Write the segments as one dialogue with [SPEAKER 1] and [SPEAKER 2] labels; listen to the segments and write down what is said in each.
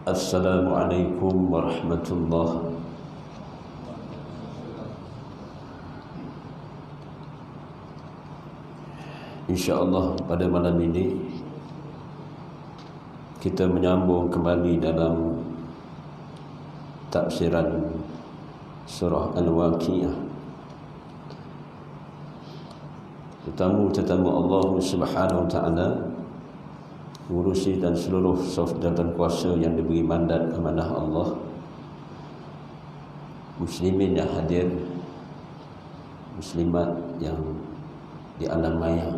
[SPEAKER 1] Assalamualaikum warahmatullahi. InsyaAllah pada malam ini kita menyambung kembali dalam tafsiran surah Al-Waqiah. Tetamu-tetamu Allah Subhanahu wa taala, ngurusi dan seluruh saudara dan kuasa yang diberi mandat amanah Allah, muslimin yang hadir, muslimat yang di alam maya,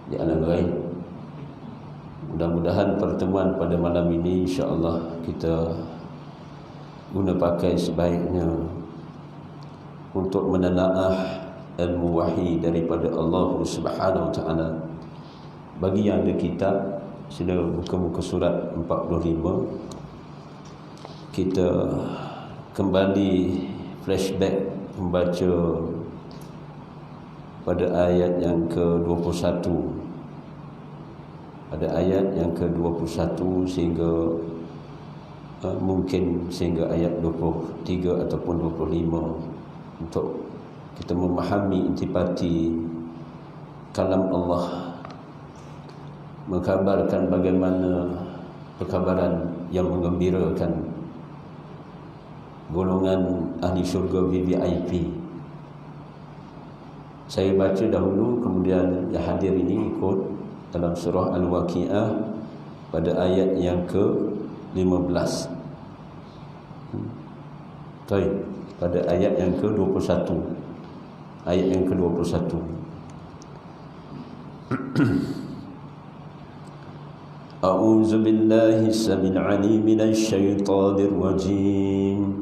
[SPEAKER 1] di alam gaib. Mudah-mudahan pertemuan pada malam ini insya-Allah kita guna pakai sebaiknya untuk menelaah ilmu wahyi daripada Allah Subhanahu wa taala. Bagi yang ada kitab, sila buka muka surat 45. Kita kembali flashback membaca pada ayat yang ke-21. Pada ayat yang ke-21 sehingga mungkin sehingga ayat 23 ataupun 25 untuk kita memahami intipati kalam Allah, mengkabarkan bagaimana perkabaran yang menggembirakan golongan ahli syurga VIP. Saya baca dahulu, kemudian yang hadir ini ikut dalam surah Al-Waqiah pada ayat yang ke-15. Baik, pada ayat yang ke-21. Ayat yang ke-21. A'udzu billahi samil 'alim minasy syaithanir rajim.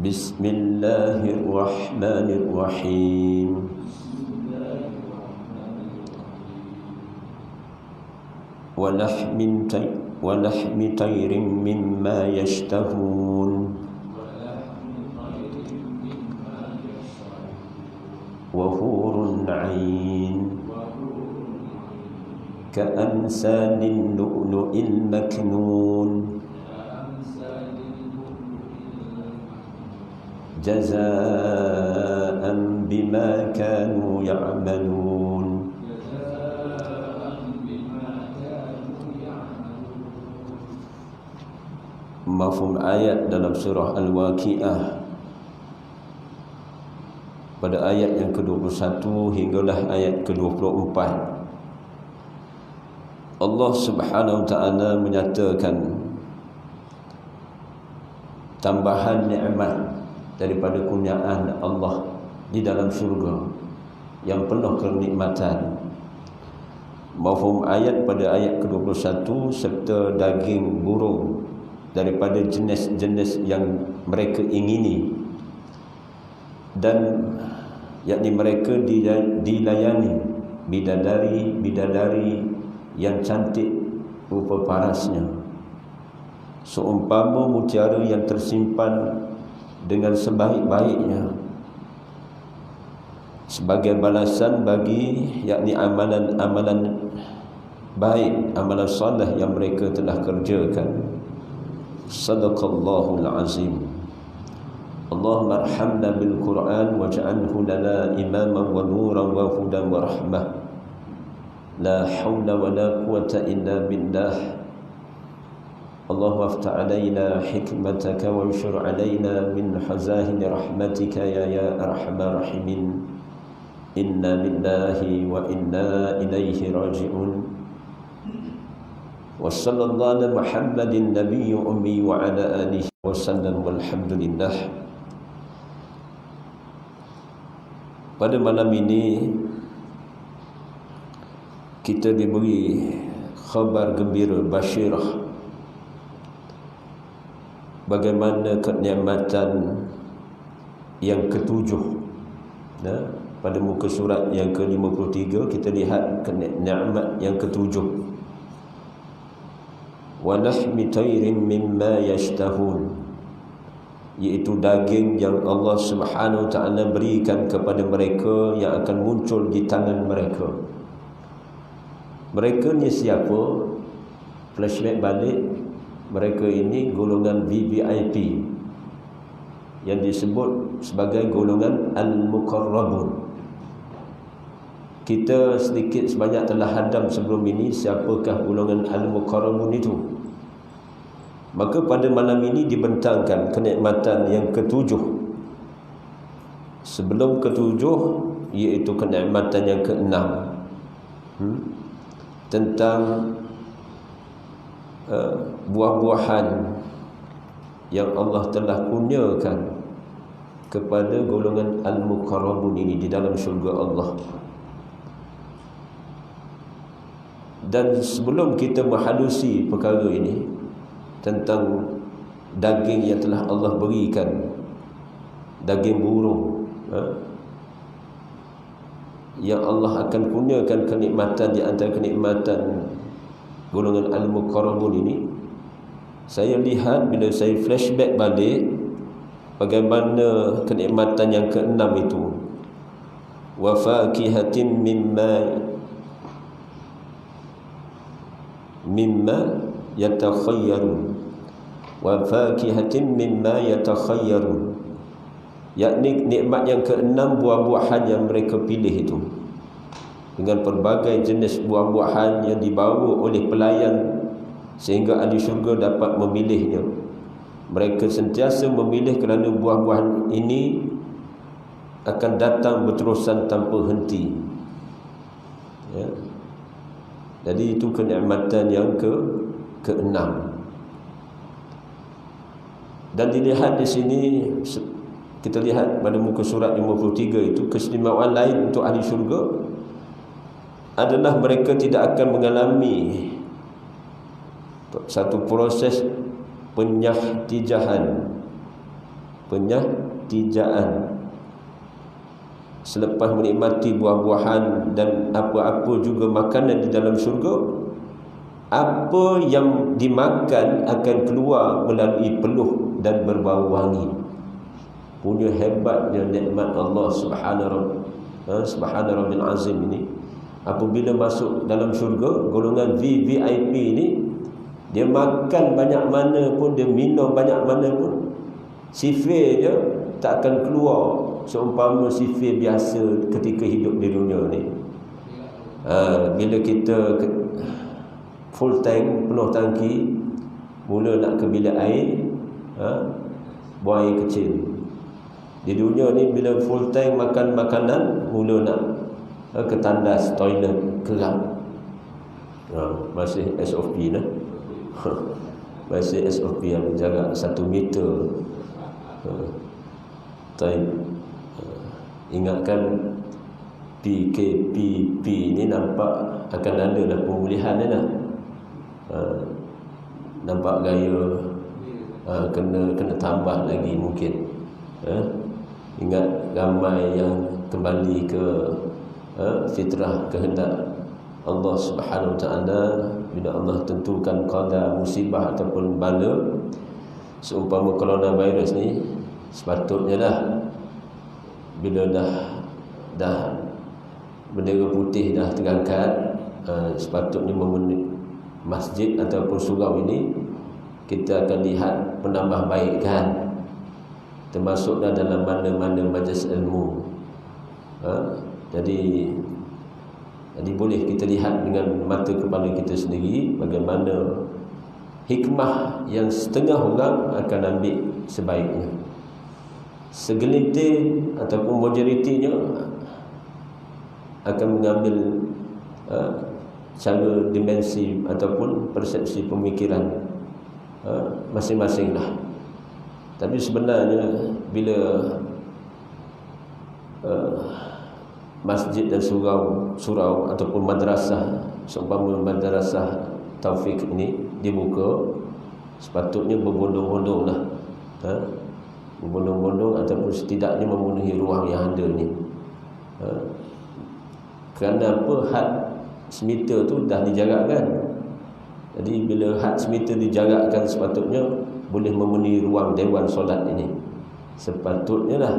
[SPEAKER 1] Bismillahirrahmanirrahim. Wa lahmi tayrin mimma yashtahun. وحور عين كأمثال اللؤلؤ المكنون جزاء بما كانوا يعملون. Mafhum ayat dalam surah Al-Waqiah pada ayat yang ke-21 hinggalah ayat ke-24. Allah Subhanahu wa taala menyatakan tambahan nikmat daripada kurniaan Allah di dalam syurga yang penuh kenikmatan. Mafhum ayat pada ayat ke-21 serta daging burung daripada jenis-jenis yang mereka ingini, dan yakni mereka dilayani bidadari yang cantik rupa parasnya, seumpama mutiara yang tersimpan dengan sebaik-baiknya, sebagai balasan bagi yakni amalan-amalan baik, amalan soleh yang mereka telah kerjakan. Sadaqallahul azim. Allahumma arhamna bil Qur'an waj'alhu lana imaman wa nuran wa hudan wa rahmah. La hawla wa la quwwata illa billah. Allahumma aftah alaina hikmataka wa anshur alaina min hazahin rahmatika ya arhamar rahimin. Inna lillahi wa inna ilaihi raji'un. Wa sallallahu ala Muhammadin nabiyyi ummi wa ala alihi wa sallam walhamdulillah. Pada malam ini kita diberi khabar gembira, basyirah, bagaimana kenikmatan yang ketujuh. Pada muka surat yang ke-53 kita lihat nikmat yang ketujuh. Wa lahmi tayrin mimma yashtahun. iaitu daging yang Allah Subhanahu wa ta'ala berikan kepada mereka yang akan muncul di tangan mereka. Mereka ni siapa? Flashback balik, mereka ini golongan VVIP yang disebut sebagai golongan Al-Muqarrabun. Kita sedikit sebanyak telah hadam sebelum ini siapakah golongan Al-Muqarrabun itu. Maka pada malam ini dibentangkan kenikmatan yang ketujuh. Sebelum ketujuh, iaitu kenikmatan yang keenam, tentang buah-buahan yang Allah telah kurniakan kepada golongan Al-Muqarrabun ini di dalam syurga Allah. Dan sebelum kita menghalusi perkara ini tentang daging yang telah Allah berikan, daging burung, yang Allah akan kurniakan kenikmatan di antara kenikmatan golongan Al-Muqarrabun ini, saya lihat bila saya flashback balik bagaimana kenikmatan yang keenam itu, wa fakihatin mimma yatakhayyarun, wa fakihatin mimma yatakhayyarun, yakni nikmat yang keenam, buah-buahan yang mereka pilih itu, dengan pelbagai jenis buah-buahan yang dibawa oleh pelayan sehingga ahli syurga dapat memilihnya. Mereka sentiasa memilih kerana buah-buahan ini akan datang berterusan tanpa henti, ya. Jadi itu kenikmatan yang keenam. Dan dilihat di sini, kita lihat pada muka surat 53 itu, keistimewaan lain untuk ahli syurga adalah mereka tidak akan mengalami satu proses penyahtijahan selepas menikmati buah-buahan dan apa-apa juga makanan di dalam syurga. Apa yang dimakan akan keluar melalui peluh dan berbau wangi. Punya hebatnya nikmat Allah Subhanahu Rabbil Azim ini. Apabila masuk dalam syurga, golongan VVIP ini, dia makan banyak mana pun, dia minum banyak mana pun, sifir je tak akan keluar seumpama sifir biasa ketika hidup di dunia ni. Bila kita full tank, penuh tangki, mula nak ke bilik air, buang air kecil. Di dunia ni bila full tank makan makanan, mula nak ke tandas, toilet, kerap. Masih SOP lah. Masih SOP yang jarak 1 meter. Ingatkan PKPP ni nampak akan ada dah pemulihan ni dah. Nampak gaya kena tambah lagi mungkin. Ingat ramai yang kembali ke fitrah kehendak Allah Subhanahu wa ta'ala. Bila Allah tentukan qadar musibah ataupun bala seumpama coronavirus ni, sepatutnya dah bila dah bendera putih dah terangkat, sepatutnya masjid ataupun surau ini kita akan lihat penambahbaikan, termasuklah dalam mana-mana majlis ilmu. Jadi boleh kita lihat dengan mata kepala kita sendiri bagaimana hikmah yang setengah orang akan ambil sebaiknya, segelintir ataupun majoritinya akan mengambil cara dimensi ataupun persepsi pemikiran masing-masing lah. Tapi sebenarnya bila masjid dan surau ataupun madrasah, seumpama madrasah Taufik ini dibuka, sepatutnya berbondong-bondong lah, berbondong-bondong ataupun setidaknya memenuhi ruang yang ada ni. Kerana apa? Had semita tu dah dijarakkan. Jadi bila had semita dijarakkan, sepatutnya boleh memenuhi ruang dewan solat ini. Sepatutnya lah.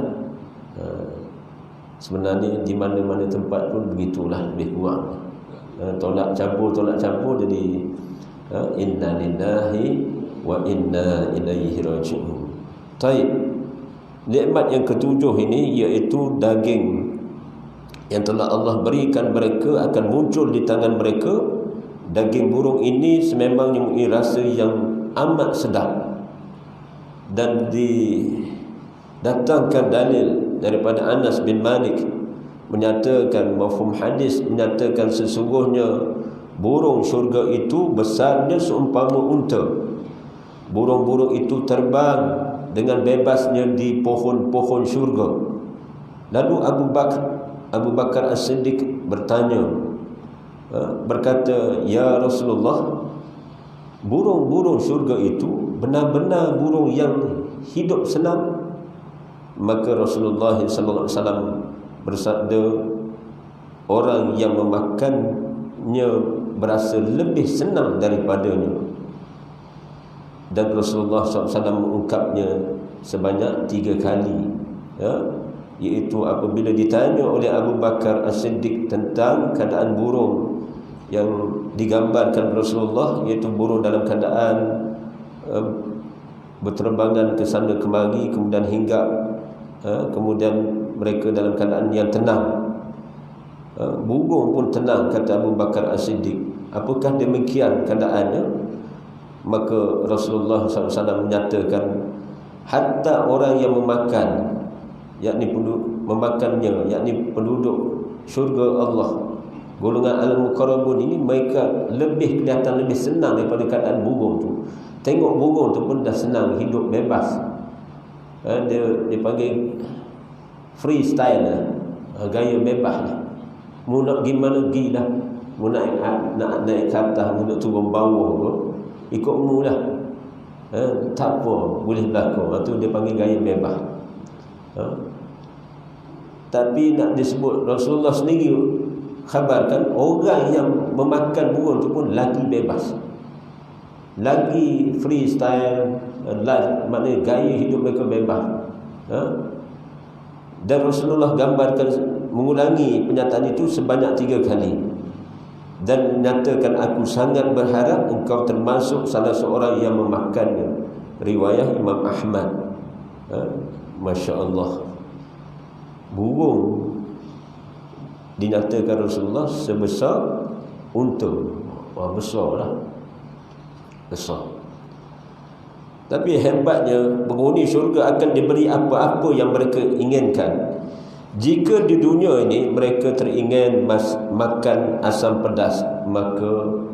[SPEAKER 1] Sebenarnya di mana-mana tempat pun begitulah lebih kurang. Tolak campur jadi inna lillahi wa inna ilaihi raji'un. Baik. Nikmat yang ketujuh ini iaitu daging yang telah Allah berikan mereka akan muncul di tangan mereka. Daging burung ini sememangnya mempunyai rasa yang amat sedap, dan didatangkan dalil daripada Anas bin Malik menyatakan, mafhum hadis menyatakan sesungguhnya burung syurga itu besarnya seumpama unta. Burung-burung itu terbang dengan bebasnya di pohon-pohon syurga. Lalu Abu Bakar As-Siddiq berkata, ya Rasulullah, burung-burung syurga itu benar-benar burung yang hidup senang? Maka Rasulullah sallallahu alaihi wasallam bersabda, orang yang memakannya berasa lebih senang daripadanya. Dan Rasulullah SAW mengungkapnya sebanyak 3 kali, iaitu apabila ditanya oleh Abu Bakar As-Siddiq tentang keadaan burung yang digambarkan Rasulullah, iaitu burung dalam keadaan berterbangan ke sana kemari, kemudian hinggap, kemudian mereka dalam keadaan yang tenang. Burung pun tenang, kata Abu Bakar As-Siddiq. Apakah demikian keadaannya? Maka Rasulullah SAW menyatakan, hatta orang yang memakannya, yakni penduduk syurga Allah, golongan al-muqarrabun ini, mereka kelihatan lebih senang daripada keadaan burung tu. Tengok burung tu pun dah senang, hidup bebas. Dia panggil freestyle, gaya bebas lah. Mu nak pergi mana pergi lah. Mu nak naik ke atas, mu nak turun bawah tu, ikut mu lah. Tak apa, boleh berlaku. Itu dia panggil gaya bebas. Tapi nak disebut, Rasulullah sendiri khabarkan, orang yang memakan burung itu pun lagi bebas, lagi freestyle, maknanya gaya hidup mereka bebas. Dan Rasulullah gambarkan, mengulangi pernyataan itu sebanyak 3 kali, dan menyatakan, aku sangat berharap engkau termasuk salah seorang yang memakannya. Riwayat Imam Ahmad. Masya Allah, burung dinyatakan Rasulullah sebesar unta. Wah, besar lah, besar. Tapi hebatnya, penghuni syurga akan diberi apa-apa yang mereka inginkan. Jika di dunia ini mereka teringin makan asam pedas, maka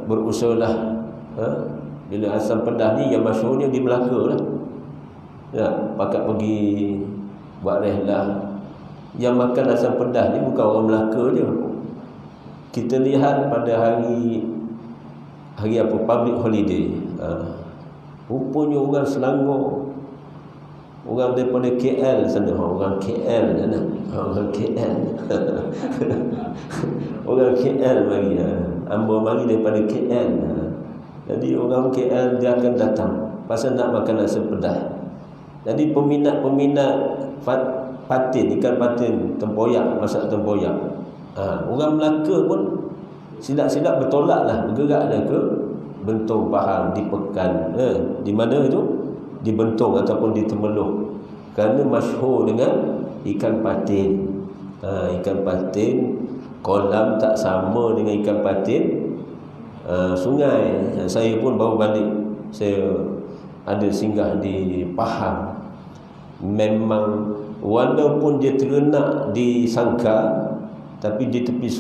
[SPEAKER 1] berusahalah. Bila asam pedas ni yang masyhurnya di Melaka lah, pakat pergi buat rehlah. Yang makan asam pedas ni bukan orang Melaka je. Kita lihat pada hari apa, public holiday, rupanya orang Selangor, orang daripada KL sana, orang KL sana, orang KL orang KL mari, hamba mari daripada KL. Jadi orang KL dia akan datang pasal nak makan nasi pedas. Jadi peminat-peminat patin, ikan patin, tempoyak, masak tempoyak, orang Melaka pun silap-silap bertolaklah, bergeraklah ke Bentong Pahang, di Pekan, di mana itu, di Bentong ataupun di Temeloh, kerana masyhur dengan ikan patin. Ikan patin kolam tak sama dengan ikan patin sungai. Saya pun baru balik, saya ada singgah di Pahang. Memang walaupun dia ternak di sangkar, tapi di tepi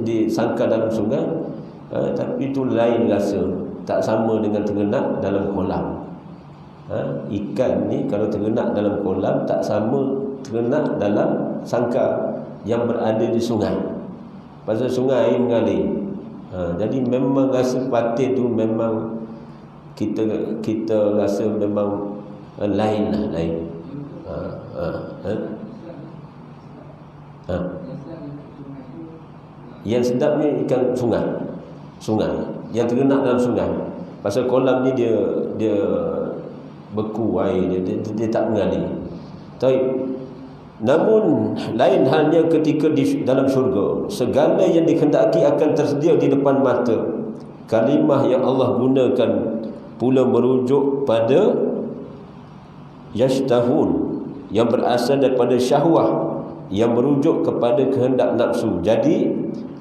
[SPEAKER 1] di sangkar dalam sungai, tapi itu lain rasa, tak sama dengan ternak dalam kolam. Ikan ni kalau ternak dalam kolam tak sama ternak dalam sangkar yang berada di sungai. Pasal sungai air mengalir. Jadi memang rasa patin tu memang kita rasa memang lain lah, lain. Yang sedapnya ikan sungai yang ternak dalam sungai. Pasal kolam ni dia beku air dia tak mengalir. Namun lain halnya ketika di dalam syurga, segala yang dikehendaki akan tersedia di depan mata. Kalimah yang Allah gunakan pula merujuk pada yashtahun, yang berasal daripada syahwah, yang merujuk kepada kehendak nafsu. Jadi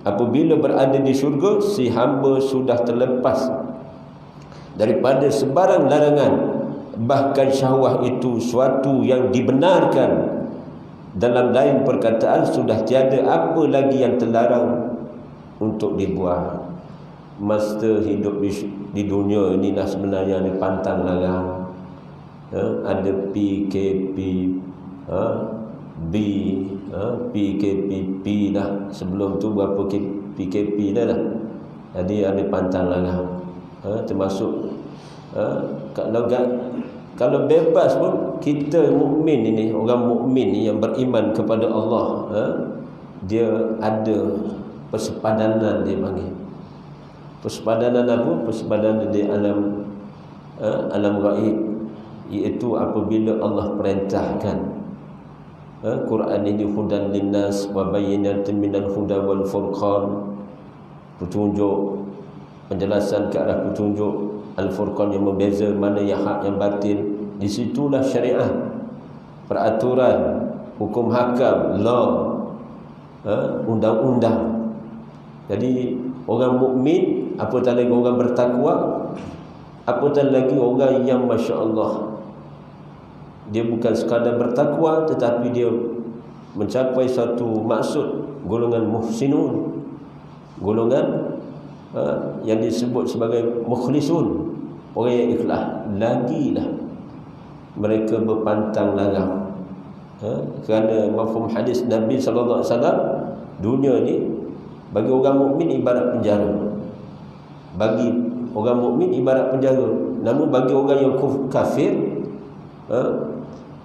[SPEAKER 1] apabila berada di syurga, si hamba sudah terlepas daripada sebarang larangan. Bahkan syahwah itu suatu yang dibenarkan. Dalam lain perkataan, sudah tiada apa lagi yang terlarang untuk dibuat. Masa hidup di dunia ini dah sebenarnya ada pantang larang, ada PKP, PKP dah. Sebelum tu berapa PKP dah. Jadi ada pantang larang, termasuk kalau bebas pun, kita mukmin ini, orang mukmin ni yang beriman kepada Allah, dia ada persepadanan, dia panggil. Persepadanan apa? Persepadanan di alam gaib, iaitu apabila Allah perintahkan. Quran ini hudan linnas wa bayyinatin minal huda wal furqan, petunjuk, penjelasan ke arah petunjuk, Al-Furqan yang membeza mana yang hak yang batil. Di situlah syariah, peraturan, hukum hakam, law, undang-undang. Jadi orang mukmin, apatah lagi orang bertakwa, apatah lagi orang yang masya-Allah, dia bukan sekadar bertakwa, tetapi dia mencapai satu maksud, golongan muhsinun, golongan yang disebut sebagai mukhlisun, orang yang ikhlas. Lagilah mereka berpantang larang, kerana mafhum hadis Nabi sallallahu alaihi wasallam, dunia ni bagi orang mukmin ibarat penjara. Bagi orang mukmin ibarat penjara. Namun bagi orang yang kafir,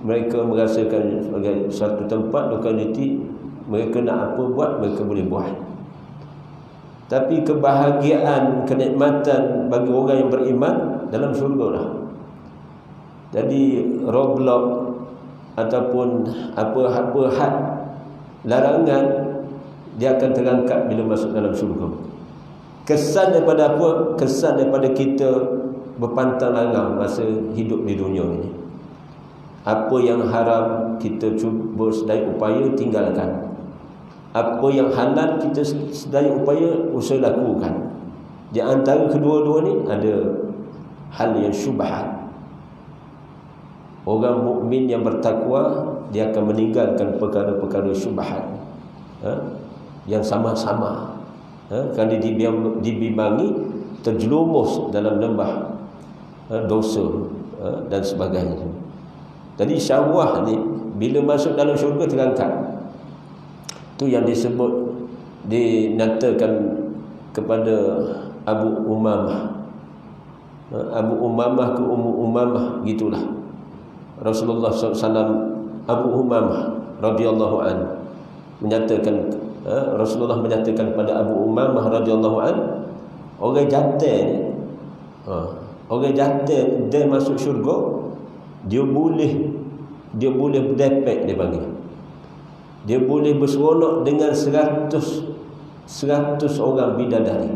[SPEAKER 1] mereka merasakan sebagai satu tempat lokaliti, mereka nak apa buat, mereka boleh buat. Tapi kebahagiaan, kenikmatan bagi orang yang beriman dalam syurga lah. Jadi roadblock ataupun apa-apa had larangan, dia akan terangkat bila masuk dalam syurga. Kesan daripada apa? Kesan daripada kita berpantang larang masa hidup di dunia ini. Apa yang haram, kita cuba sedaya upaya tinggalkan. Apa yang halal, kita sedaya upaya usaha lakukan. Di antara kedua-dua ni ada hal yang syubhat. Orang mukmin yang bertakwa, dia akan meninggalkan perkara-perkara syubhat, yang sama-sama, kerana dibimbangi terjelumus dalam lembah dosa dan sebagainya. Jadi syahwah ni bila masuk dalam syurga terangkat. Itu yang disebut, dinatakan kepada Abu Umamah, Abu Umamah ke Ummu Umamah, gitulah. Rasulullah SAW, Abu Umamah radhiyallahu an menyatakan, Rasulullah menyatakan kepada Abu Umamah radhiyallahu an, orang jantan, orang jantan dia masuk syurga, dia boleh berdepek, dia panggil. Dia boleh berseronok dengan 100 orang bidadari.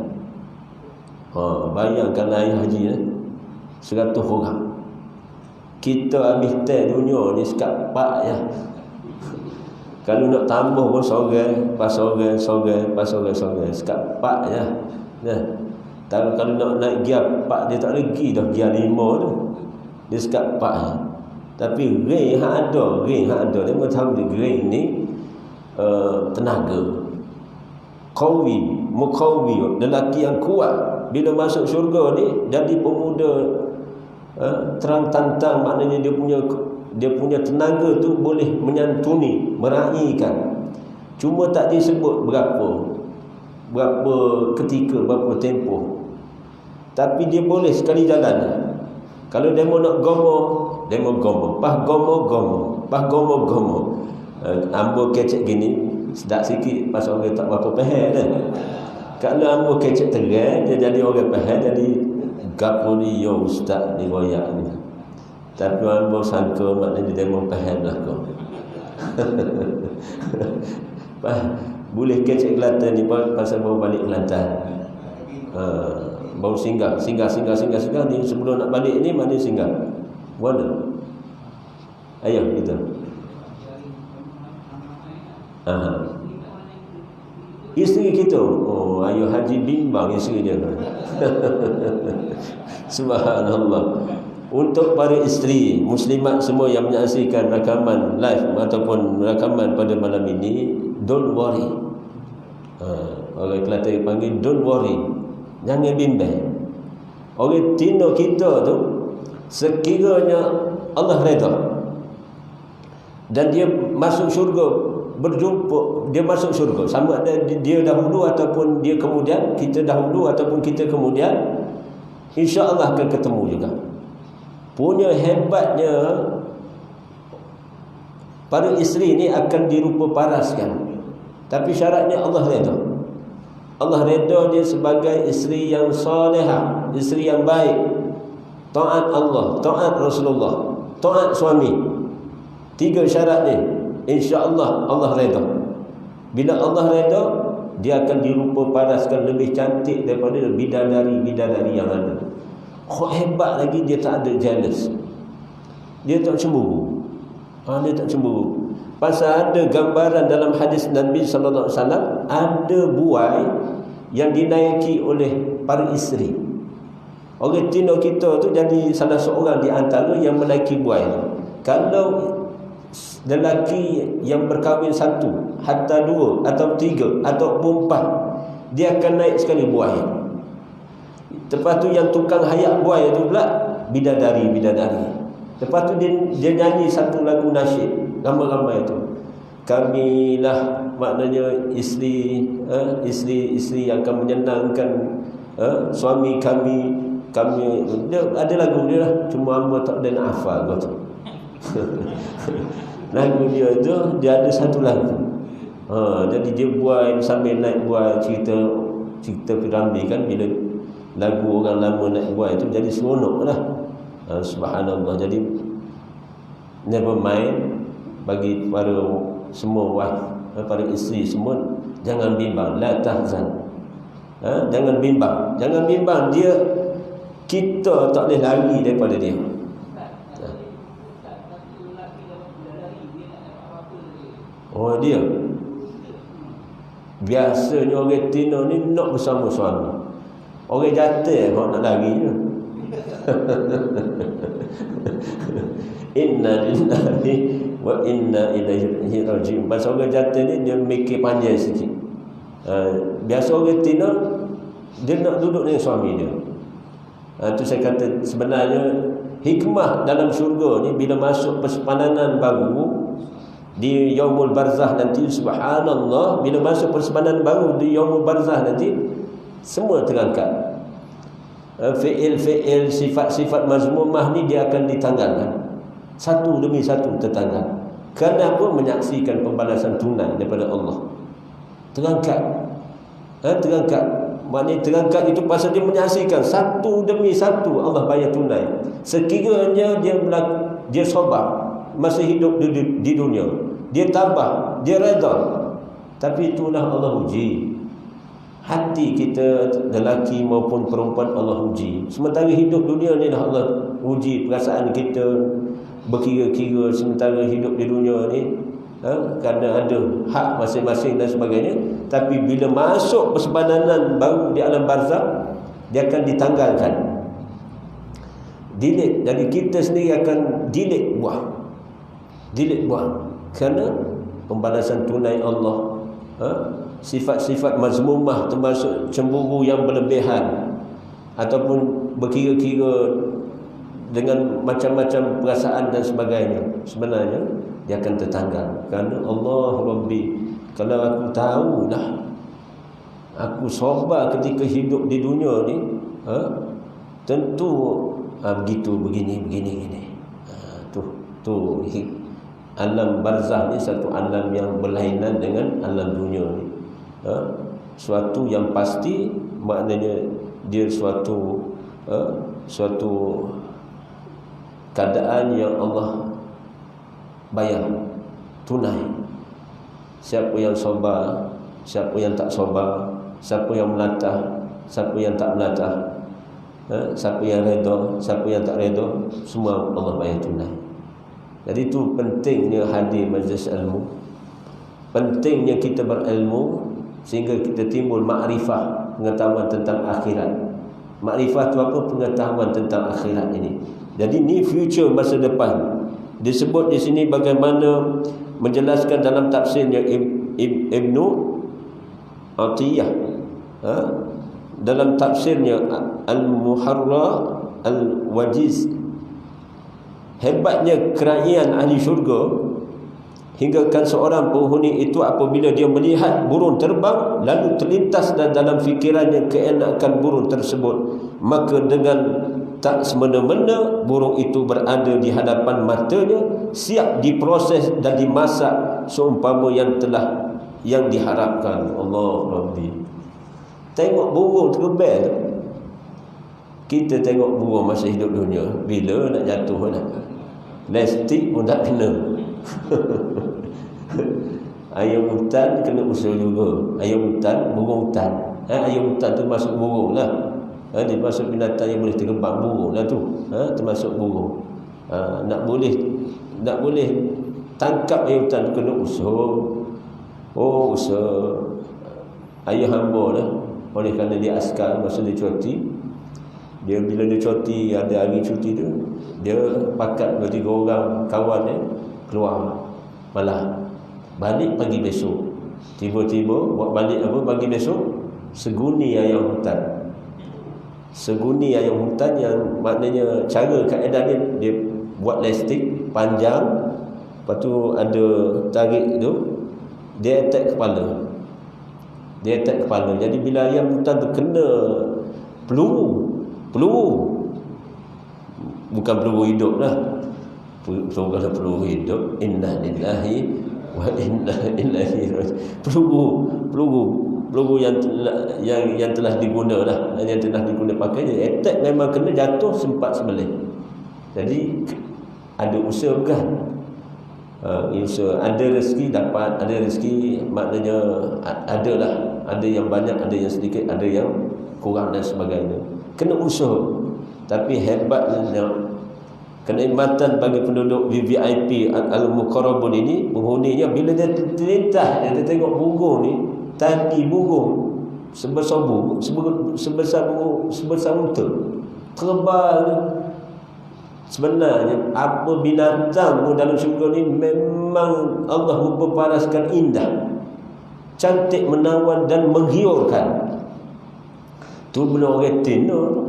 [SPEAKER 1] Bayangkan air haji 100 orang. Kita habis teh dunia ni sekat pak ya. Kalau nak tambah pun seorang, pas seorang, sekat pak ya. Kalau nak naik gear pak, dia tak lagi dah gear 5 tu. Dia sekat pak ya. Tapi ray hak ada, dia tahu dia ray ni tenaga, muqawi, lelaki yang kuat. Bila masuk syurga ni jadi pemuda terang tantang, maknanya dia punya tenaga tu boleh menyantuni, meraihkan. Cuma tak disebut berapa ketika, berapa tempoh. Tapi dia boleh sekali jalan. Kalau demo nak gomo, pas gomo. Ambo kecek gini, sedap sikit pasal orang tak berapa faham kan. Kalau ambo kecek terang, dia jadi orang faham, jadi gapo ni yo ustaz ni royak ni. Tapi hamba sangka maknanya dia memfaham lah kau. Boleh kecek Kelantan ni pasal baru balik Kelantan. Baru singgah ni sebelum nak balik ni mana singgah. Mana? Ayah kita. Isteri kita. Oh, ayah Haji bimbang isteri dia. Subhanallah. Untuk para isteri muslimat semua yang menyaksikan rakaman live ataupun rakaman pada malam ini, don't worry. Orang Kelantan panggil don't worry. Jangan bimbang. Orang Tino kita tu sekiranya Allah redha dan dia masuk syurga, berjumpa, dia masuk syurga, sama ada dia dahulu ataupun dia kemudian, kita dahulu ataupun kita kemudian, insya-Allah akan ketemu juga. Punya hebatnya para isteri ni akan dirupa paraskan. Tapi syaratnya Allah redha. Allah redha dia sebagai isteri yang salihah, isteri yang baik, taat Allah, taat Rasulullah, taat suami. 3 syarat ni, insya-Allah Allah redha. Bila Allah redha, dia akan dirupa paraskan lebih cantik daripada bidadari-bidadari yang ada. Hebat lagi, dia tak ada jealous, dia tak cemburu. Dia tak cemburu. Pasal ada gambaran dalam hadis Nabi sallallahu alaihi wasallam, ada buai yang dinaiki oleh para isteri. Orang Tino kita tu jadi salah seorang di antara yang menaiki buai. Kalau lelaki yang berkahwin 1, hatta 2 atau 3 atau 4, dia akan naik sekali buai. Lepas tu yang tukang hayak buai tu pula bidadari. Lepas tu dia nyanyi satu lagu nasyid, ramai-ramai tu. Kamilah, maknanya isteri yang akan menyenangkan suami kami. Dia ada lagu dia lah, cuma hamba tak ada nak hafal kau tu. Lagu dia tu, dia ada satu lagu. Jadi dia buai sambil naik buai, cerita Piramli kan, bila lagu orang lama naik buai itu jadi seronok lah. Subhanallah. Jadi never mind, bagi para semua para isteri semua, jangan bimbang, la tahzan. Jangan bimbang, dia, kita tak boleh lari daripada dia. Oh, dia biasanya orang Tino ni nak bersama suami. Orang jatuh kau nak lari je. Inna lillahi wa inna ilaihi raji'un. Pasal orang jatuh ni dia mikir panjang sikit. Biasa orang Tino dia nak duduk dengan suami dia. Itu saya kata sebenarnya hikmah dalam syurga ni, bila masuk persepadanan baru di Yaumul Barzah nanti, subhanallah, bila masuk persepadanan baru di Yaumul Barzah nanti, semua terangkat. Fi'il, sifat-sifat mazmumah ni dia akan ditanggalkan. Satu demi satu tertanggal. Kerana apa? Menyaksikan pembalasan tunai daripada Allah. Terangkat. Maknanya terangkat itu pasal dia menyaksikan satu demi satu Allah bayar tunai. Sekiranya dia sabar masa hidup di dunia, dia tabah, dia redha, tapi itulah Allah uji hati kita, lelaki maupun perempuan. Allah uji. Sementara hidup dunia ni dah Allah uji perasaan kita, berkira-kira sementara hidup di dunia ni, kerana ada hak masing-masing dan sebagainya. Tapi bila masuk persepadanan baru di alam barzakh, dia akan ditanggalkan, delete. Jadi kita sendiri akan delete buah kerana pembalasan tunai Allah. Sifat-sifat mazmumah termasuk cemburu yang berlebihan ataupun berkira-kira dengan macam-macam perasaan dan sebagainya, sebenarnya dia akan tertanggal. Kerana Allah Rabbi, kalau aku tahu dah, aku sabar ketika hidup di dunia ni, tentu begitu, begini. Tu alam barzah ni satu alam yang berlainan dengan alam dunia ni. Suatu yang pasti, maknanya dia suatu keadaan yang Allah bayar tunai. Siapa yang sabar, siapa yang tak sabar, siapa yang melatah, siapa yang tak melatah, siapa yang redha, siapa yang tak redha, semua Allah bayar tunai. Jadi itu pentingnya hadir majlis ilmu, pentingnya kita berilmu, sehingga kita timbul makrifah, pengetahuan tentang akhirat. Makrifah itu apa? Pengetahuan tentang akhirat ini. Jadi ni future, masa depan. Disebut di sini bagaimana menjelaskan dalam tafsirnya Ibnu Atiyah, dalam tafsirnya Al-Muharrar Al-Wajiz, hebatnya kerajaan ahli syurga, hinggakan seorang penghuni itu apabila dia melihat burung terbang, lalu terlintas dalam fikirannya keenakan burung tersebut, maka dengan tak semena-mena burung itu berada di hadapan matanya, siap diproses dan dimasak seumpama yang diharapkan. Allah Rabbi. Tengok burung terbang. Kita tengok burung masa hidup dunia, bila nak jatuh nak plastik pun tak kena. Ayam hutan kena usul juga. Ayam hutan, burung hutan. Ayam hutan tu masuk burung lah. Dia masuk binatang yang boleh terbang, burung lah tu. Termasuk burung. Nak boleh tangkap ayam hutan kena usul. Oh, usul. Ayah hamba lah. Oleh kerana dia askar masa dia cuti. Dia bila dia cuti, ada hari cuti tu, dia pakat 2-3 orang kawan dia keluar malam, balik pagi besok. Tiba-tiba buat balik apa pagi besok? Seguni ayam hutan. Seguni ayam hutan yang maknanya cara kaedah dia buat elastik panjang, lepas tu ada tarik tu, dia attack kepala. Jadi bila ayam hutan tu kena peluru, bukan peluru hidup lah. Kalau peluru hidup, inna lillahi wa inna ilaihi raji'un. Peluru yang telah diguna lah, yang telah diguna pakai, attack memang kena jatuh, sempat sembelih. Jadi ada usaha kan? Usaha. Ada rezeki dapat, ada rezeki maknanya adalah, ada yang banyak, ada yang sedikit, ada yang kurang dan sebagainya. Kena usaha. Tapi hebatnya kenikmatan bagi penduduk VVIP Al-Muqarrabun ini, penghuninya bila dia terlintas, dia tengok burung ni, tadi burung sebesar unta terbang. Sebenarnya apa binatang pun dalam syurga ni memang Allah berparaskan indah, cantik, menawan dan menghiurkan. Tu belum orang tina tu.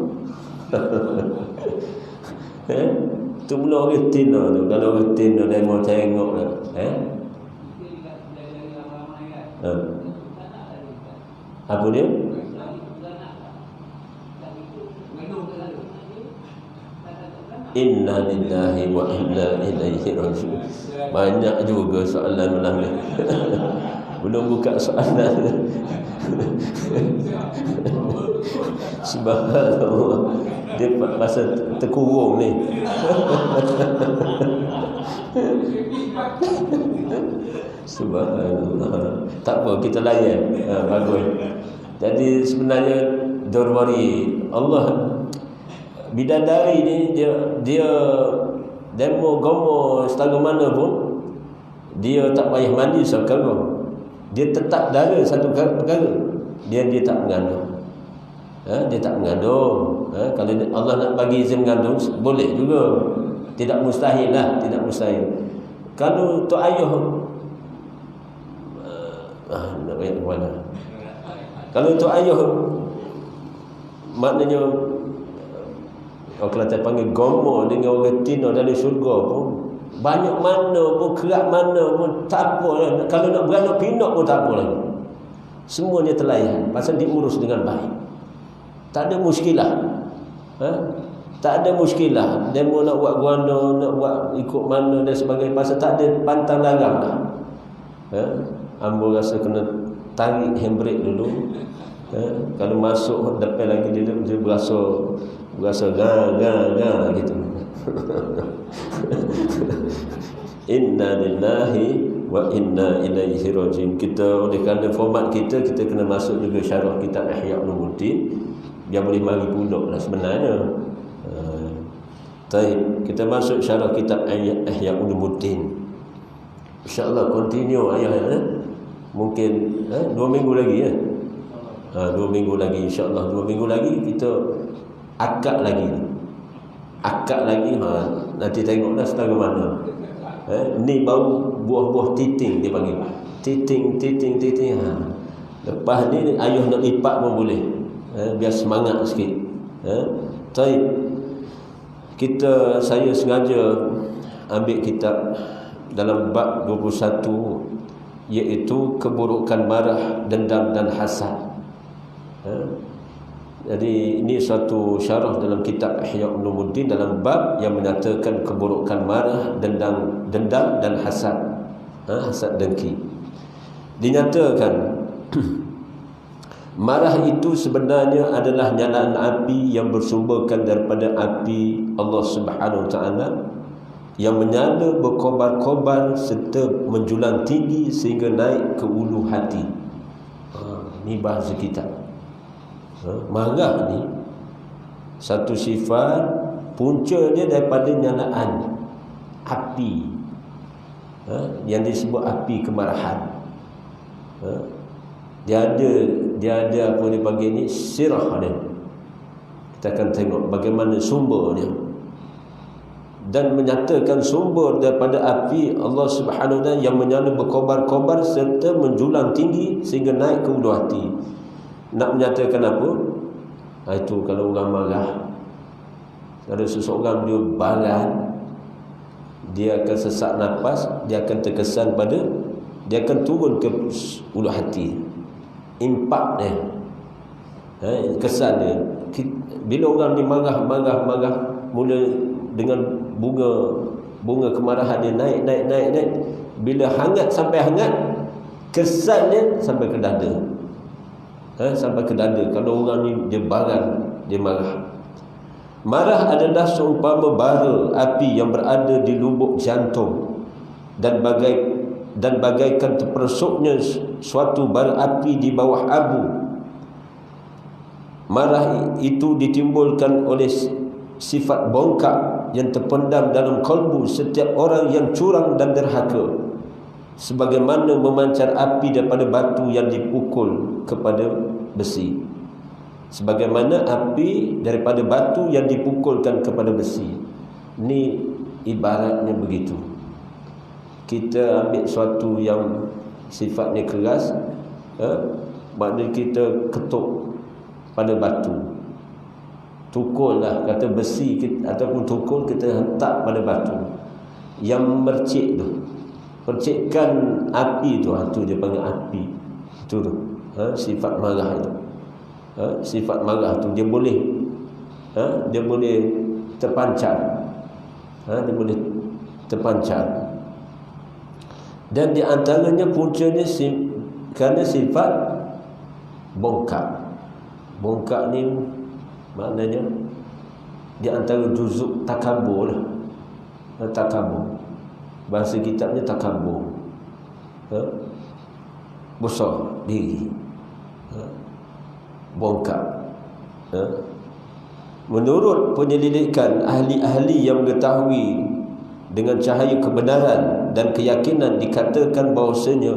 [SPEAKER 1] Tu belum orang tina tu. Kalau orang tina dia mau tengok lah. Apa dia? Inna lillahi wa inna ilaihi raji'un. Banyak juga soalan malam ni. Belum buka soalan. Subhanallah. Dia masa terkurung ni. Subhanallah. Tak apa, kita layan. Bagus. Jadi sebenarnya don't worry. Allah bidadari ni dia demo gomo setengah mana pun dia tak payah mandi sekarang. Dia tetap dara satu perkara. Dia tak mengandung. Dia tak mengandung. Kalau Allah nak bagi izin mengandung boleh juga. Tidak mustahil lah, tidak mustahil. Kalau tok ayah nak bayar mana? Kalau tok ayah maknanya kalau kita panggil gomo dengan orang tina dalam syurga pun, banyak mana pun, kerak mana pun, tak apa lah. Kalau nak beranak pinak pun tak apa lagi. Semuanya terlayan, pasal diurus dengan baik. Tak ada muskilah. Tak ada muskilah. Dia mau nak buat guana, nak buat ikut mana dan sebagainya, pasal tak ada pantang larang lah. Ambo rasa kena tarik handbrake dulu. Kalau masuk depan lagi dia berasa gah gitu. Inna lillahi wa inna ilaihi rajiun. Kita oleh kerana format kita kena masuk juga syarah kitab Ihya Ulumuddin. Dia boleh mari pulak lah sebenarnya. Kita masuk syarah kitab Ihya Ulumuddin. InsyaAllah continue ayat mungkin 2 minggu lagi ya. 2 minggu lagi insyaAllah. 2 minggu lagi kita akad lagi. Nanti tengoklah setengah mana. Ni baru buah-buah titing dia panggil. Titing. Lepas ni ayuh nak lipat pun boleh. Biar semangat sikit. Saya sengaja ambil kitab dalam bab 21, iaitu keburukan marah, dendam dan hasad. Jadi ini suatu syarah dalam kitab Ihya Ulumuddin dalam bab yang menyatakan keburukan marah, dendam dan hasad. Hasad dengki. Dinyatakan marah itu sebenarnya adalah nyalaan api yang bersumberkan daripada api Allah Subhanahu Wa Taala yang menyala berkobar-kobar serta menjulang tinggi sehingga naik ke ulu hati. Ini bahasa kita. Marah ni satu sifat punca dia daripada nyalaan api, yang disebut api kemarahan. Dia ada apa dia panggil ni, sirah dia. Kita akan tengok bagaimana sumber dia, dan menyatakan sumber daripada api Allah Subhanahu Wa Taala yang menyala berkobar-kobar serta menjulang tinggi sehingga naik ke ulu hati. Nak menyatakan apa? Itu kalau orang marah, ada seseorang dia baran, dia akan sesak nafas, dia akan terkesan pada, dia akan turun ke ulu hati. Impak dia, kesan dia. Bila orang ni marah, mula dengan bunga kemarahan dia naik. Bila hangat sampai hangat, kesan dia sampai ke dada. Sampai ke dada. Kalau orang ni dia barang, dia marah. Marah adalah seumpama bara api yang berada di lubuk jantung dan bagaikan terperosoknya suatu bara api di bawah abu. Marah itu ditimbulkan oleh sifat bongkak yang terpendam dalam kalbu setiap orang yang curang dan derhaka, sebagaimana memancar api daripada batu yang dipukul kepada besi. Sebagaimana api daripada batu yang dipukulkan kepada besi. Ini ibaratnya begitu. Kita ambil suatu yang sifatnya keras, maknanya kita ketuk pada batu. Tukul lah, kata besi ataupun tukul kita hentak pada batu yang mercik tu. Percikan api tu, dia panggil api. Itu tu. Sifat marah itu. Sifat marah tu dia boleh terpancar. Dia boleh terpancar. Dan di antaranya puncanya kerana sifat bongkak. Bongkak ni maknanya di antara juzuk takabur lah. Takabur. Bahasa kitabnya takabur, besar diri, bongkak. Menurut penyelidikan ahli-ahli yang mengetahui dengan cahaya kebenaran dan keyakinan, dikatakan bahawasanya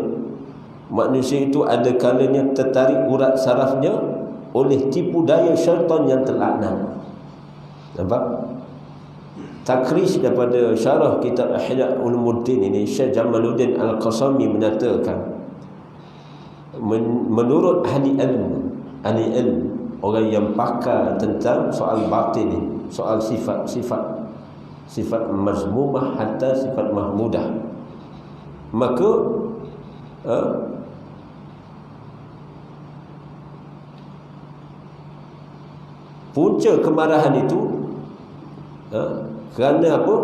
[SPEAKER 1] manusia itu ada kalanya tertarik urat sarafnya oleh tipu daya syaitan yang terlaknat. Nampak? Takrij daripada syarah kitab Ihya Ulumuddin ini, Syekh Jamaluddin Al-Qasami menyatakan, menurut ahli ilmu, orang yang pakar tentang soal batin ini, soal sifat mazmumah hatta sifat mahmudah, maka punca kemarahan itu kerana apa?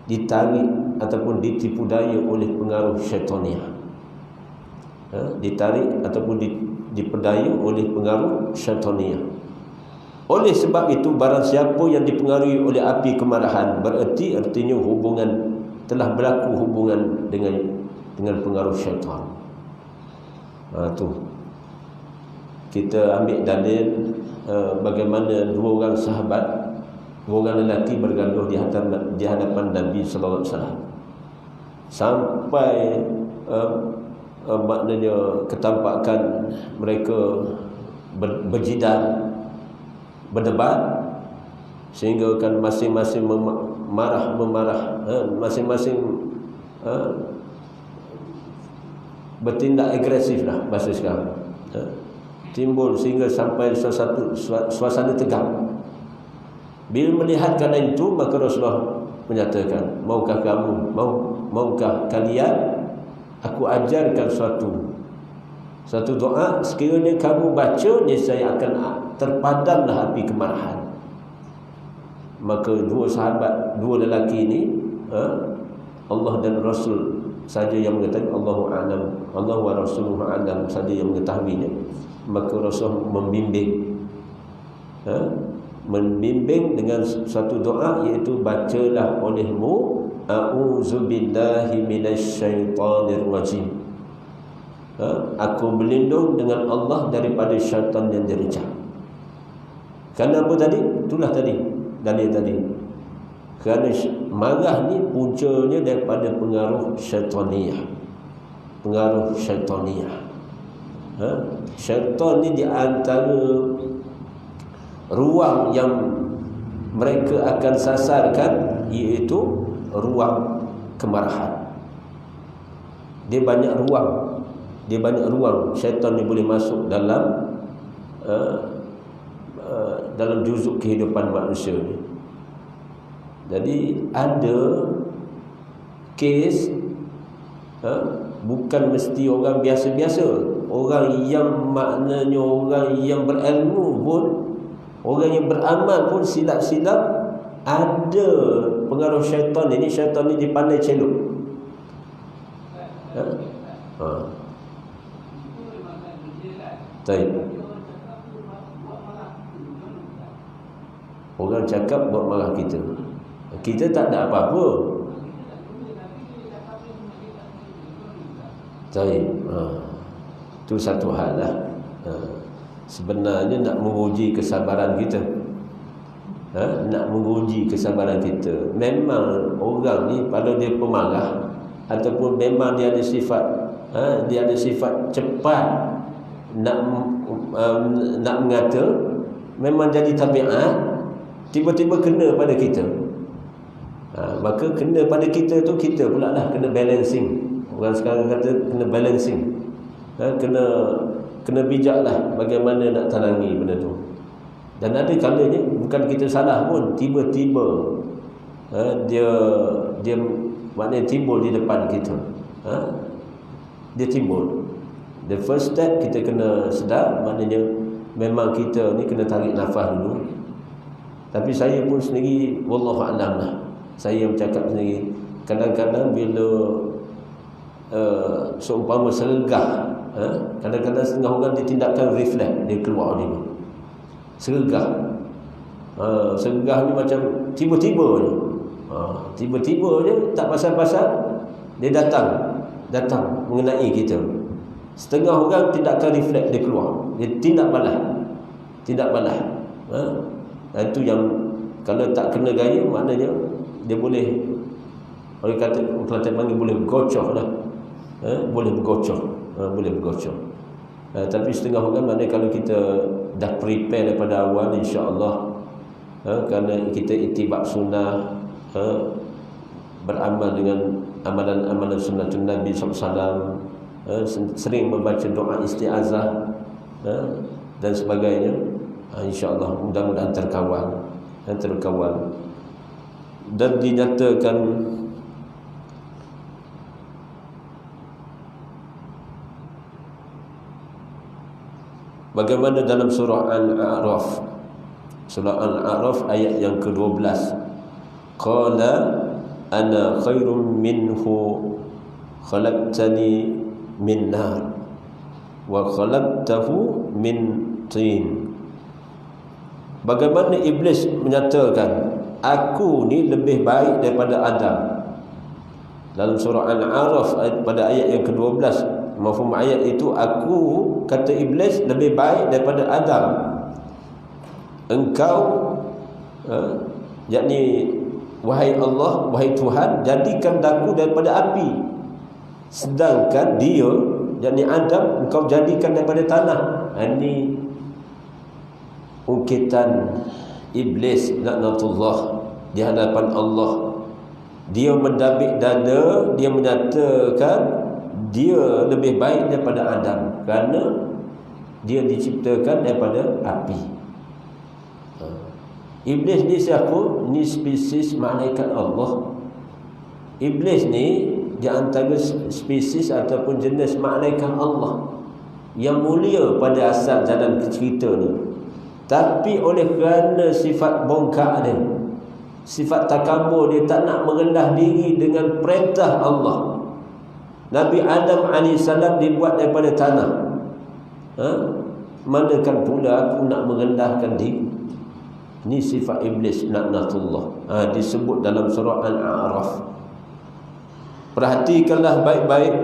[SPEAKER 1] Ditarik ataupun ditipu daya oleh pengaruh syaitaniah. Ditarik ataupun diperdaya oleh pengaruh syaitaniah. Oleh sebab itu, barang siapa yang dipengaruhi oleh api kemarahan, artinya telah berlaku hubungan dengan pengaruh syaitan. Tu kita ambil dalil bagaimana dua orang sahabat, dua orang lelaki bergaduh di hadapan Nabi sallallahu alaihi wasallam. Sampai maknanya ketampakan mereka berjidal, berdebat, sehingga kan masing-masing memarah, masing-masing bertindak agresif lah bahasa sekarang. Timbul sehingga sampai suasana tegang. Bila melihat keadaan itu, maka Rasulullah menyatakan, maukah kalian aku ajarkan suatu doa, sekiranya kamu baca, niscaya akan terpadamlah api kemarahan. Maka dua lelaki ini, Allah dan Rasul saja yang mengetahui, Allahu a'lam, Allah wa rasuluhu a'lam saja yang mengetahuinya. Maka Rasul membimbing dengan satu doa, iaitu bacalah olehmu a'udzubillahi minasyaitonir rajim. Aku berlindung dengan Allah daripada syaitan yang direjam. Kerana apa tadi? Itulah tadi dalil tadi. Kerana marah ni puncanya daripada pengaruh syaitaniyah. Pengaruh syaitaniyah. Syaitan ni di antara ruang yang mereka akan sasarkan, iaitu ruang kemarahan. Dia banyak ruang syaitan ni boleh masuk dalam juzuk kehidupan manusia ni. Jadi ada kes, bukan mesti orang biasa-biasa, orang yang maknanya orang yang berilmu pun, orang yang beramal pun silap-silap ada pengaruh syaitan ini. Syaitan ini dipandai celuk. Baik. Orang cakap buat marah kita. Kita tak ada apa-apa. Baik. Itu satu hal lah. Sebenarnya nak menguji kesabaran kita. Nak menguji kesabaran kita. Memang orang ni kalau dia pemarah, ataupun memang dia ada sifat cepat nak mengata, memang jadi tabiat, tiba-tiba kena pada kita. Maka kena pada kita tu, kita pula lah kena balancing. Orang sekarang kata kena balancing. Kena bijak lah bagaimana nak talangi benda tu. Dan ada kalanya bukan kita salah pun, tiba-tiba dia maknanya timbul di depan kita. Dia timbul. The first step, kita kena sedar, maknanya memang kita ni kena tarik nafas dulu. Tapi saya pun sendiri, wallahu a'lam lah, saya yang bercakap sendiri, kadang-kadang bila seumpama sergah, kadang-kadang setengah orang dia tindakan refleks, dia keluar dia sergah. Sergah ni macam tiba-tiba je, tiba-tiba je, tak pasal-pasal dia datang mengenai kita. Setengah orang tindakan refleks, dia keluar, dia tindak balas. Itu yang kalau tak kena gaya, maknanya dia boleh, orang kata Kelantan panggil boleh bergocoh lah. Boleh bergocoh. Tapi setengah orang maknanya kalau kita dah prepare daripada awal, insya-Allah, kerana kita itibak sunnah, beramal dengan amalan-amalan sunnatun Nabi SAW, sering membaca doa isti'azah dan sebagainya, insya-Allah mudah-mudahan terkawal. Dan dinyatakan bagaimana dalam surah Al-A'raf, ayat yang ke-12, qala ana khairum minhu khalaqtani min nar wa khalaqtahu min tin. Bagaimana iblis menyatakan aku ni lebih baik daripada Adam. Dalam surah Al-A'raf pada ayat yang ke-12, mafhum ayat itu, aku, kata iblis, lebih baik daripada Adam. Engkau yakni wahai Allah, wahai Tuhan, jadikan aku daripada api, sedangkan dia, yakni Adam, engkau jadikan daripada tanah. Ini ungkitan iblis laknatullah di hadapan Allah. Dia mendabik dada, dia menyatakan dia lebih baik daripada Adam kerana dia diciptakan daripada api. Iblis ni siapa? Ni spesies malaikat Allah. Iblis ni di antara spesies ataupun jenis malaikat Allah yang mulia pada asal jalan cerita ni. Tapi oleh kerana sifat bongkak dia, sifat takabur dia, tak nak merendah diri dengan perintah Allah. Nabi Adam AS dibuat daripada tanah. Manakan pula aku nak merendahkan diri. Ini sifat iblis laknatullah. Disebut dalam surah Al-A'raf. Perhatikanlah baik-baik.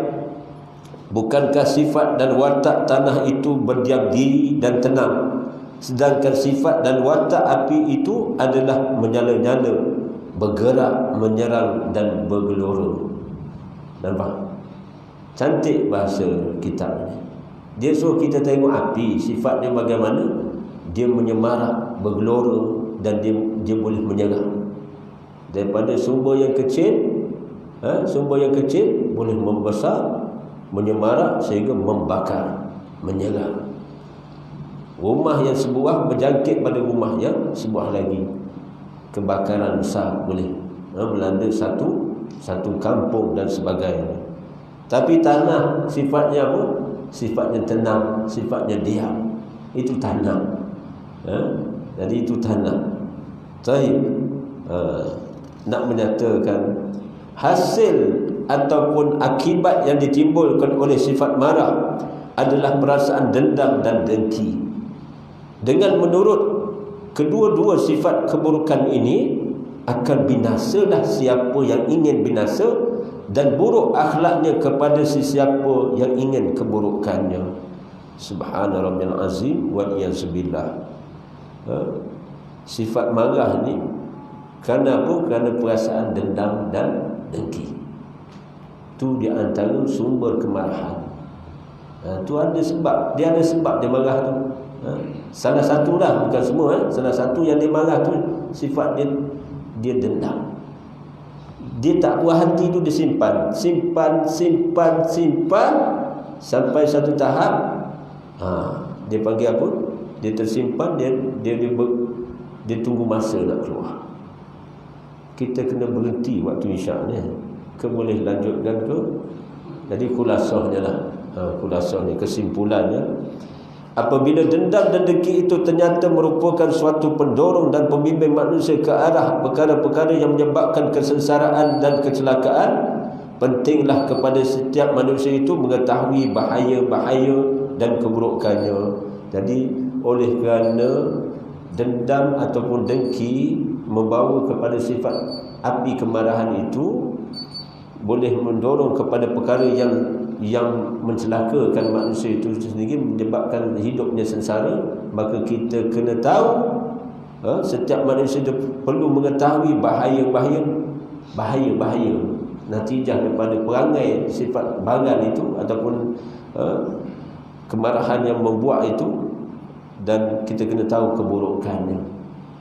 [SPEAKER 1] Bukankah sifat dan watak tanah itu berdiam diri dan tenang, sedangkan sifat dan watak api itu adalah menyala-nyala, bergerak, menyerang dan bergelora. Nampak? Cantik bahasa kitab ni. Dia suruh kita tengok api, sifat dia bagaimana. Dia menyemarak, bergelora, dan dia boleh menyerang. Daripada sumber yang kecil, sumber yang kecil boleh membesar, menyemarak sehingga membakar, menyerang. Rumah yang sebuah berjangkit pada rumah yang sebuah lagi. Kebakaran besar boleh melanda satu kampung dan sebagainya. Tapi tanah sifatnya apa? Sifatnya tenang, sifatnya diam. Itu tanah. Jadi itu tanah. Baik. Nak menyatakan hasil ataupun akibat yang ditimbulkan oleh sifat marah adalah perasaan dendam dan dengki. Dengan menurut kedua-dua sifat keburukan ini, akan binasalah siapa yang ingin binasa, dan buruk akhlaknya kepada sesiapa yang ingin keburukannya. Subhana rabbiyal azim wa iyyazubillah. Sifat marah ni kerana apa? Kerana perasaan dendam dan dengki. Itu di antara sumber kemarahan. Tu ada sebab. Dia ada sebab dia marah tu. Salah satu lah, bukan semua. Salah satu yang dia marah tu sifat dia dendam. Dia tak puas hati tu, dia simpan sampai satu tahap. Dia panggil apa? Dia tersimpan, dia tunggu masa nak keluar. Kita kena berhenti waktu isyak ni. Ke boleh lanjutkan ke? Jadi khulasahnya lah. Khulasahnya, kesimpulannya, apabila dendam dan dengki itu ternyata merupakan suatu pendorong dan pembimbing manusia ke arah perkara-perkara yang menyebabkan kesengsaraan dan kecelakaan, pentinglah kepada setiap manusia itu mengetahui bahaya-bahaya dan keburukannya. Jadi oleh kerana dendam ataupun dengki membawa kepada sifat api kemarahan itu, boleh mendorong kepada perkara yang mencelakakan manusia itu sendiri, menyebabkan hidupnya sengsara. Maka kita kena tahu, setiap manusia perlu mengetahui bahaya-bahaya natijah daripada perangai sifat bagan itu ataupun kemarahan yang membuat itu, dan kita kena tahu keburukannya.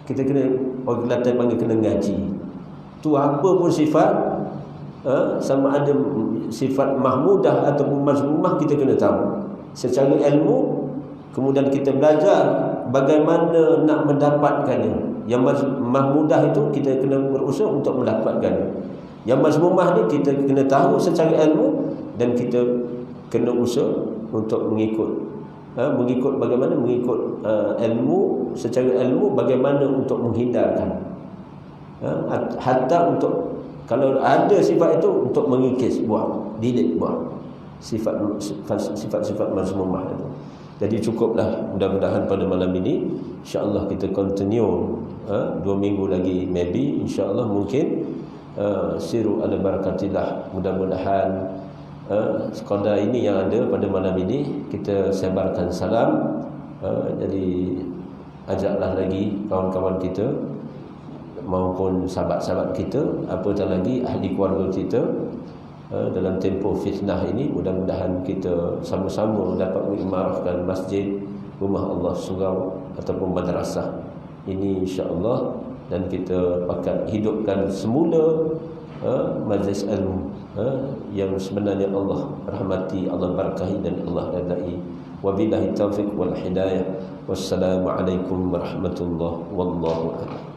[SPEAKER 1] Kita kena, orang Kelantan panggil, kena ngaji. Tu apa pun sifat, sama ada sifat mahmudah ataupun mazmumah, kita kena tahu secara ilmu. Kemudian kita belajar bagaimana nak mendapatkannya. Yang mahmudah itu kita kena berusaha untuk mendapatkannya. Yang mazmumah ni kita kena tahu secara ilmu, dan kita kena usaha untuk mengikut bagaimana mengikut ilmu, secara ilmu bagaimana untuk menghindarkan, hatta untuk kalau ada sifat itu untuk mengikis, buang, delete, buang sifat-sifat mazmumah itu. Jadi cukuplah, mudah-mudahan pada malam ini insya-Allah kita continue 2 minggu lagi, maybe insya-Allah mungkin siru ala barakatillah. Mudah-mudahan sekadar ini yang ada pada malam ini, kita sebarkan salam. Jadi ajaklah lagi kawan-kawan kita maupun sahabat-sahabat kita, apatah lagi ahli keluarga kita dalam tempoh fitnah ini. Mudah-mudahan kita sama-sama dapat mengimarahkan masjid, rumah Allah, surau ataupun madrasah ini insya-Allah, dan kita akan hidupkan semula majlis ilmu yang sebenarnya Allah rahmati, Allah berkahi dan Allah redai. Wabillahi taufiq wal hidayah. Wassalamualaikum warahmatullahi wabarakatuh.